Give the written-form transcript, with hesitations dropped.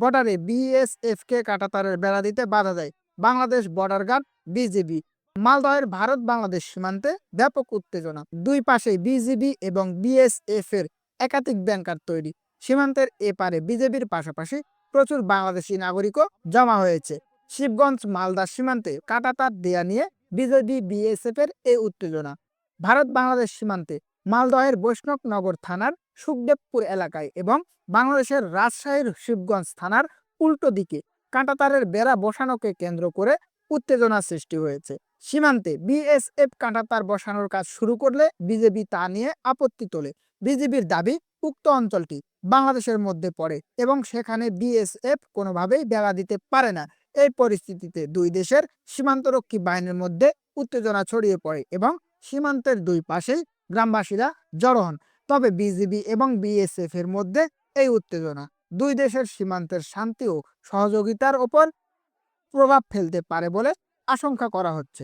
বর্ডারে বিএসএফ কে কাঁটাতারের বেড়া দিতে বাধা দেয় বাংলাদেশ বর্ডার গার্ড বিজিবি। মালদহের ভারত বাংলাদেশ সীমান্তে ব্যাপক উত্তেজনা, দুই পাশে বিজিবি এবং বিএসএফ এর একাধিক ব্যাংকার তৈরি। সীমান্তের এপারে বিজেপির পাশাপাশি প্রচুর বাংলাদেশি নাগরিকও জমা হয়েছে। শিবগঞ্জ মালদা সীমান্তে কাঁটাতার দেয়া নিয়ে বিজেপি বিএসএফ এর এই উত্তেজনা। ভারত বাংলাদেশ সীমান্তে মালদহের বৈষ্ণবনগর থানার সুখদেবপুর এলাকায় এবং বাংলাদেশের রাজশাহীর শিবগঞ্জ থানার উল্টো দিকে কাঁটাতারের বেড়া বসানোকে কেন্দ্র করে উত্তেজনা সৃষ্টি হয়েছে। সীমান্তে বিএসএফ কাঁটাতার বসানোর কাজ শুরু করলে বিজেপি তা নিয়ে আপত্তি তোলে। বিজেপির দাবি উক্ত অঞ্চলটি বাংলাদেশের মধ্যে পড়ে এবং সেখানে বিএসএফ কোনোভাবেই বেড়া দিতে পারে না। এই পরিস্থিতিতে দুই দেশের সীমান্তরক্ষী বাহিনীর মধ্যে উত্তেজনা ছড়িয়ে পড়ে এবং সীমান্তের দুই পাশেই গ্রামবাসীরা জড়ো হন। তবে বিজিবি এবং বিএসএফ এর মধ্যে এই উত্তেজনা দুই দেশের সীমান্তের শান্তি ও সহযোগিতার ওপর প্রভাব ফেলতে পারে বলে আশঙ্কা করা হচ্ছে।